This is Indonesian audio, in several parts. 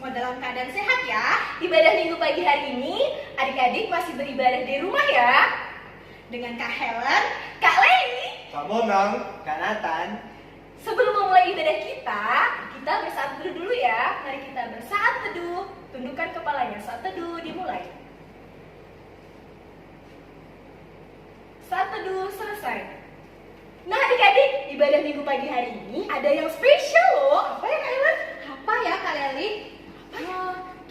semua dalam keadaan sehat ya. Ibadah minggu pagi hari ini, adik-adik masih beribadah di rumah ya. Dengan Kak Helen, Kak Leni, Kak Bonang, Kak Nathan. Sebelum memulai ibadah kita bersaat teduh dulu ya. Mari kita bersaat teduh. Tundukkan kepalanya, saat teduh dimulai. Saat teduh selesai. Nah adik-adik, ibadah minggu pagi hari ini ada yang spesial loh. Apa ya Kak Helen? Apa ya Kak Leli?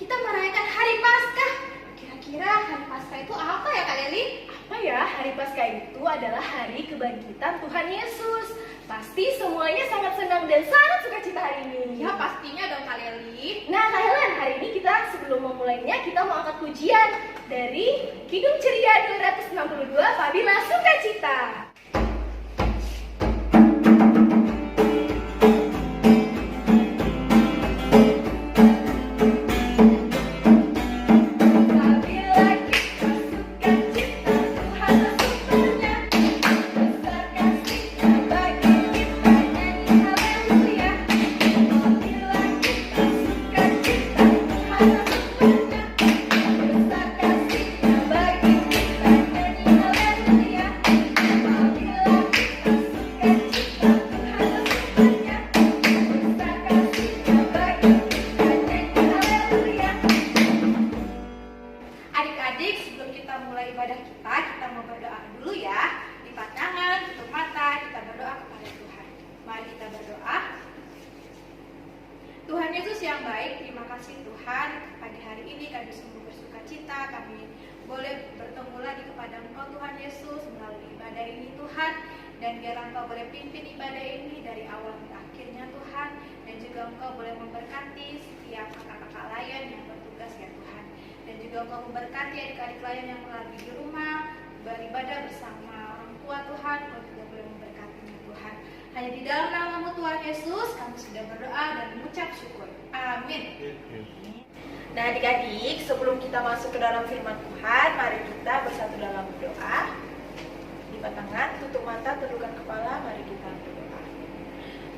Kita merayakan Hari Paskah. Kira-kira Hari Paskah itu apa ya Kak Leli? Apa ya? Hari Paskah itu adalah hari kebangkitan Tuhan Yesus. Pasti semuanya sangat senang dan sangat sukacita hari ini. Ya pastinya dong Kak Leli. Nah Kak Helen, hari ini kita sebelum memulainya kita mau angkat pujian dari Kidung Ceria 262 Pabila Sukacita. Tuhan Yesus yang baik, terima kasih Tuhan. Pagi hari ini kami sungguh bersuka cita, kami boleh bertemu lagi kepada Engkau Tuhan Yesus melalui ibadah ini Tuhan. Dan biar Engkau boleh pimpin ibadah ini dari awal ke akhirnya Tuhan. Dan juga Engkau boleh memberkati setiap kakak-kakak layan yang bertugas ya Tuhan. Dan juga Engkau memberkati adik-adik layan yang lagi di rumah beribadah bersama orang tua Tuhan. Engkau juga boleh memberkatinya Tuhan. Hanya di dalam nama Tuhan Yesus kami sudah berdoa dan mengucap syukur. Amin. Nah adik-adik, sebelum kita masuk ke dalam firman Tuhan, mari kita bersatu dalam doa. Lipat tangan, tutup mata, tundukkan kepala, mari kita berdoa.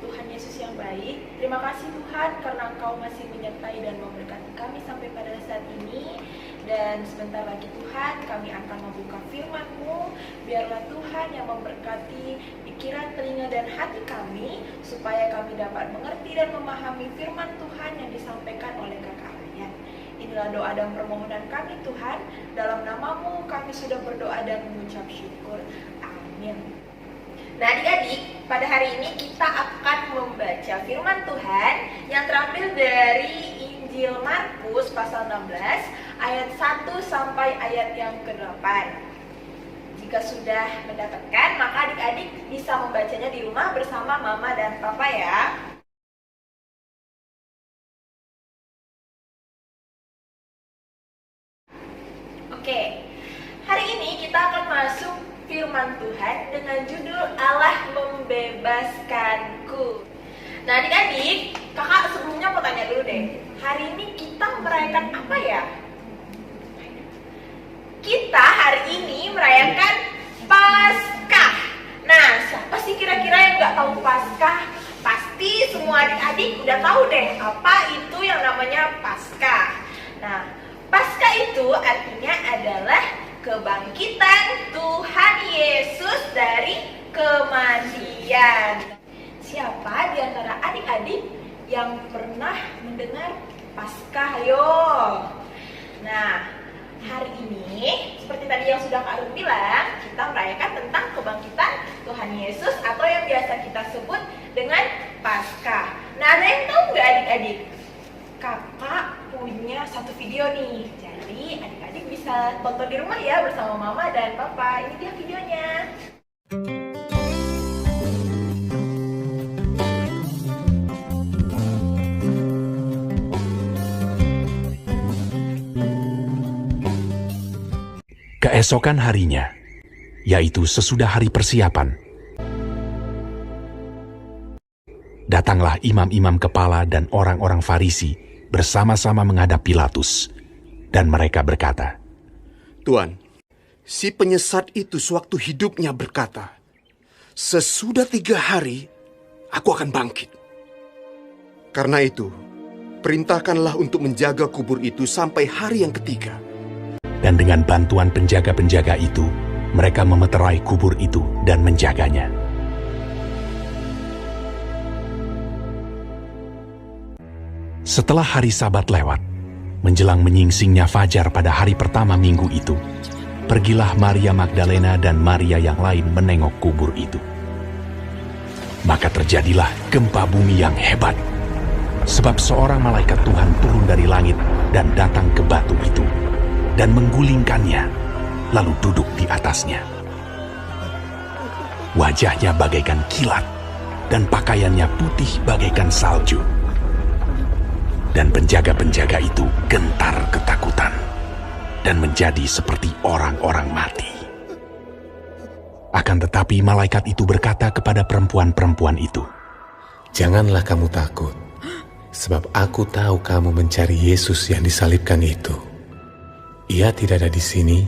Tuhan Yesus yang baik, terima kasih Tuhan karena Engkau masih menyertai dan memberkati kami sampai pada saat ini. Dan sebentar lagi Tuhan kami akan membuka firman-Mu. Biarlah Tuhan yang memberkati pikiran, telinga, dan hati kami supaya kami dapat mengerti dan memahami firman Tuhan yang disampaikan oleh kakak layan. Inilah doa dan permohonan kami Tuhan. Dalam nama-Mu kami sudah berdoa dan mengucap syukur. Amin. Nah adik-adik, pada hari ini kita akan membaca firman Tuhan yang terambil dari Injil Markus pasal 16 ayat 1 sampai ayat yang ke-8. Jika sudah mendapatkan, maka adik-adik bisa membacanya di rumah bersama mama dan papa ya. Oke, hari ini kita akan masuk firman Tuhan dengan judul Allah membebaskanku. Nah adik-adik, kakak sebelumnya mau tanya dulu deh. Hari ini kita merayakan apa ya? Kita hari ini merayakan Paskah. Nah, siapa sih kira-kira yang nggak tahu Paskah? Pasti semua adik-adik udah tahu deh apa itu yang namanya Paskah. Nah, Paskah itu artinya adalah kebangkitan Tuhan Yesus dari kematian. Siapa di antara adik-adik yang pernah mendengar Paskah? Ayo. Nah, hari ini, seperti tadi yang sudah Kak Rum bilang, kita merayakan tentang kebangkitan Tuhan Yesus atau yang biasa kita sebut dengan Paskah. Nah, ada yang tahu nggak adik-adik? Kakak punya satu video nih, jadi adik-adik bisa tonton di rumah ya bersama mama dan papa. Ini dia videonya. Keesokan harinya, yaitu sesudah hari persiapan, datanglah imam-imam kepala dan orang-orang Farisi bersama-sama menghadap Pilatus, dan mereka berkata, Tuan, si penyesat itu sewaktu hidupnya berkata, sesudah 3 hari, aku akan bangkit. Karena itu, perintahkanlah untuk menjaga kubur itu sampai hari yang ketiga. Dan dengan bantuan penjaga-penjaga itu, mereka memeterai kubur itu dan menjaganya. Setelah hari Sabat lewat, menjelang menyingsingnya fajar pada hari pertama minggu itu, pergilah Maria Magdalena dan Maria yang lain menengok kubur itu. Maka terjadilah gempa bumi yang hebat, sebab seorang malaikat Tuhan turun dari langit dan datang ke batu itu, dan menggulingkannya, lalu duduk di atasnya. Wajahnya bagaikan kilat, dan pakaiannya putih bagaikan salju. Dan penjaga-penjaga itu gentar ketakutan, dan menjadi seperti orang-orang mati. Akan tetapi malaikat itu berkata kepada perempuan-perempuan itu, "Janganlah kamu takut, sebab aku tahu kamu mencari Yesus yang disalibkan itu. Ia tidak ada di sini,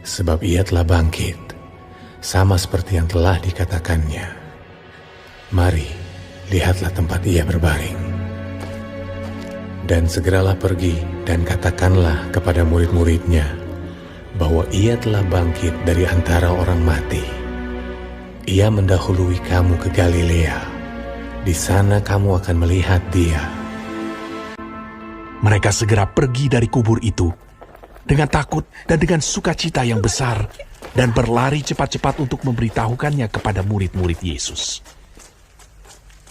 sebab ia telah bangkit, sama seperti yang telah dikatakannya. Mari, lihatlah tempat ia berbaring. Dan segeralah pergi dan katakanlah kepada murid-muridnya bahwa ia telah bangkit dari antara orang mati. Ia mendahului kamu ke Galilea. Di sana kamu akan melihat dia." mereka segera pergi dari kubur itu dengan takut dan dengan sukacita yang besar, dan berlari cepat-cepat untuk memberitahukannya kepada murid-murid Yesus.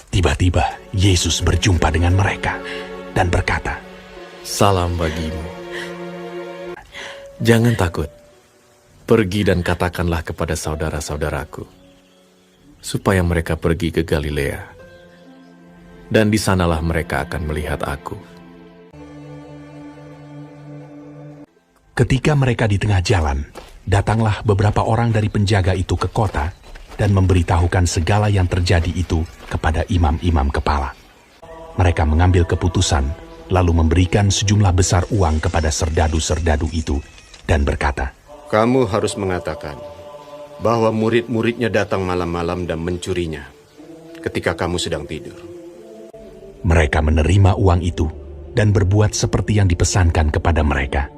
Tiba-tiba Yesus berjumpa dengan mereka dan berkata, "Salam bagimu. Jangan takut. Pergi dan katakanlah kepada saudara-saudaraku, supaya mereka pergi ke Galilea. Dan di sanalah mereka akan melihat aku." Ketika mereka di tengah jalan, datanglah beberapa orang dari penjaga itu ke kota dan memberitahukan segala yang terjadi itu kepada imam-imam kepala. Mereka mengambil keputusan, lalu memberikan sejumlah besar uang kepada serdadu-serdadu itu dan berkata, Kamu harus mengatakan bahwa murid-muridnya datang malam-malam dan mencurinya ketika kamu sedang tidur. Mereka menerima uang itu dan berbuat seperti yang dipesankan kepada mereka.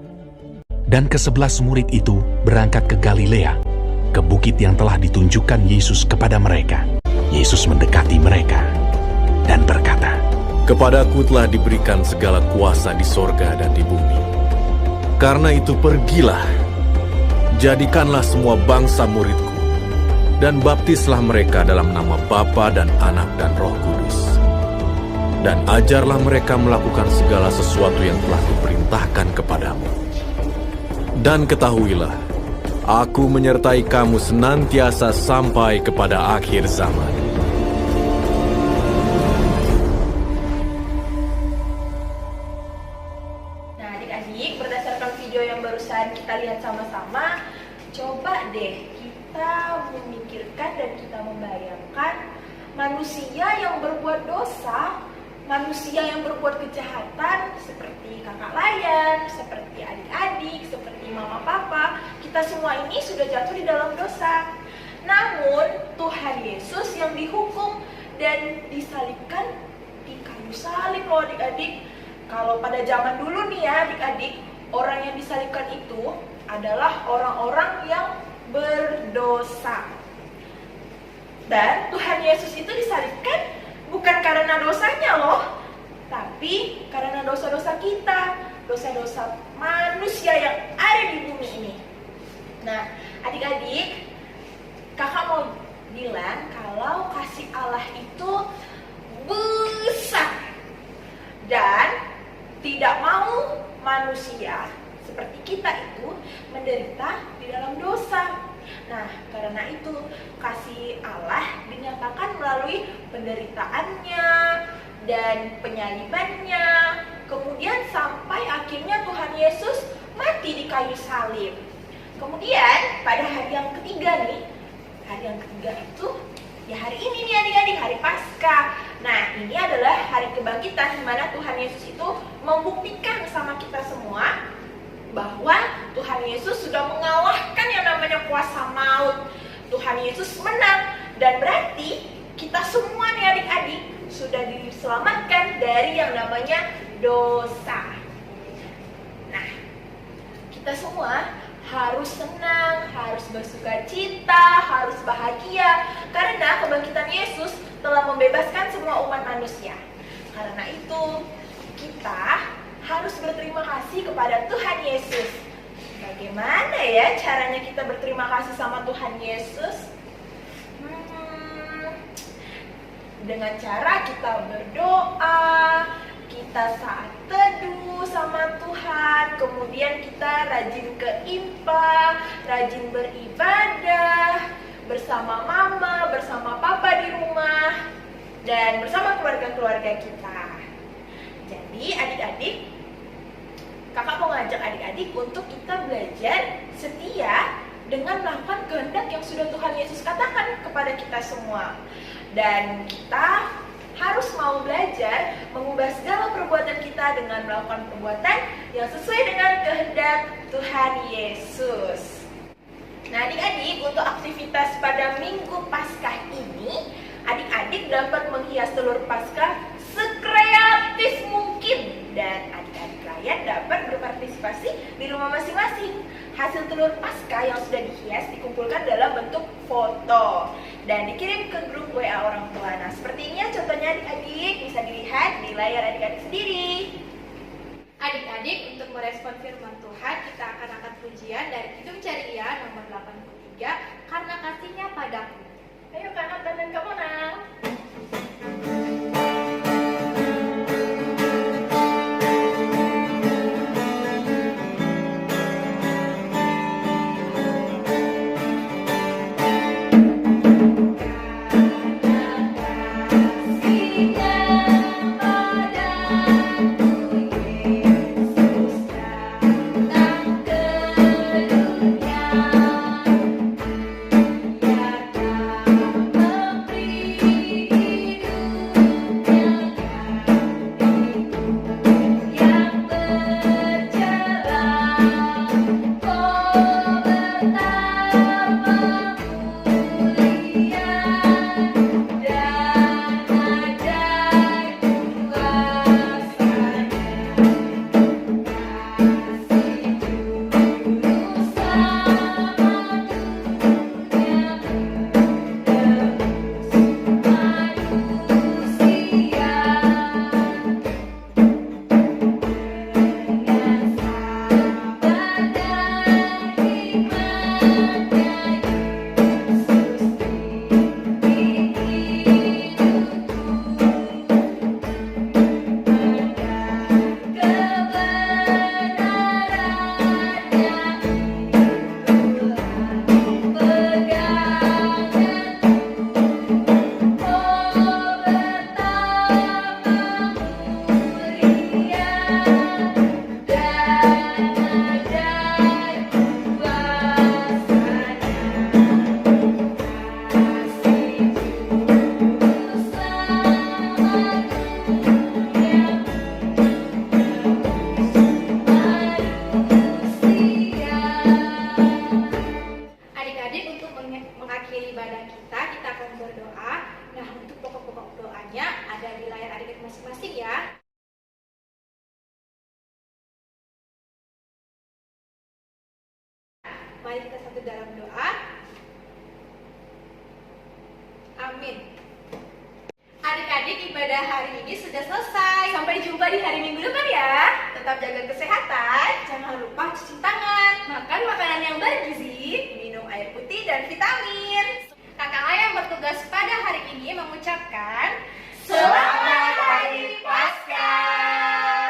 Dan ke-11 murid itu berangkat ke Galilea, ke bukit yang telah ditunjukkan Yesus kepada mereka. Yesus mendekati mereka dan berkata, "Kepadaku telah diberikan segala kuasa di sorga dan di bumi. Karena itu pergilah, jadikanlah semua bangsa muridku, dan baptislah mereka dalam nama Bapa dan Anak dan Roh Kudus. Dan ajarlah mereka melakukan segala sesuatu yang telah kuperintahkan kepadamu. Dan ketahuilah, aku menyertai kamu senantiasa sampai kepada akhir zaman." Nah, adik-adik, berdasarkan video yang barusan kita lihat sama-sama, coba deh kita memikirkan dan kita membayangkan manusia yang berbuat dosa, manusia yang berbuat kejahatan seperti kakak layan, seperti adik-adik, seperti mama papa, kita semua ini sudah jatuh di dalam dosa. Namun Tuhan Yesus yang dihukum dan disalibkan di kayu salib loh adik-adik. Kalau pada zaman dulu nih ya adik-adik, orang yang disalibkan itu adalah orang-orang yang berdosa. Dan Tuhan Yesus itu disalibkan bukan karena dosanya loh, tapi karena dosa-dosa kita, dosa-dosa manusia yang ada di bumi ini. Nah, adik-adik, kakak mau bilang kalau kasih Allah itu besar dan tidak mau manusia seperti kita itu menderita di dalam dosa. Nah, karena itu kasih Allah dinyatakan melalui penderitaannya dan penyalibannya, kemudian sampai akhirnya Tuhan Yesus mati di kayu salib. Kemudian pada hari yang ketiga nih, hari yang ketiga itu ya hari ini nih adik-adik, hari Paskah. Nah, ini adalah hari kebangkitan di mana Tuhan Yesus itu membuktikan sama kita semua bahwa Tuhan Yesus sudah mengalahkan yang namanya kuasa maut. Tuhan Yesus menang, dan berarti kita semua nih adik-adik sudah diselamatkan dari yang namanya berdosa. Nah, kita semua harus senang, harus bersuka cita, harus bahagia karena kebangkitan Yesus telah membebaskan semua umat manusia. Karena itu, kita harus berterima kasih kepada Tuhan Yesus. Bagaimana ya caranya kita berterima kasih sama Tuhan Yesus? Dengan cara kita berdoa, kita saat teduh sama Tuhan, kemudian kita rajin ke IMPA, rajin beribadah bersama mama, bersama papa di rumah, dan bersama keluarga-keluarga kita. Jadi adik-adik, kakak mau ngajak adik-adik untuk kita belajar setia dengan melakukan kehendak yang sudah Tuhan Yesus katakan kepada kita semua. Dan kita harus mau belajar mengubah segala perbuatan kita dengan melakukan perbuatan yang sesuai dengan kehendak Tuhan Yesus. Nah adik-adik, untuk aktivitas pada Minggu Paskah ini, adik-adik dapat menghias telur Paskah sekreatif mungkin. Dan adik-adik kalian dapat berpartisipasi di rumah masing-masing. Hasil telur Paskah yang sudah dihias dikumpulkan dalam bentuk foto dan dikirim ke grup WA orang tua. Nah, seperti ini ya contohnya adik-adik, bisa dilihat di layar adik-adik sendiri. Adik-adik, untuk merespon firman Tuhan, kita akan angkat pujian dari Kidung Ceria nomor 83, Karena Kasihnya Padaku. Ayo Kak Nathan dan Kak Mona. Mari kita satu dalam doa. Amin. Adik-adik, ibadah hari ini sudah selesai. Sampai jumpa di hari Minggu depan ya. Tetap jaga kesehatan. Jangan lupa cuci tangan, Makan makanan yang bergizi, minum air putih dan vitamin. Kakak Ayah yang bertugas pada hari ini mengucapkan Selamat Hari Paskah.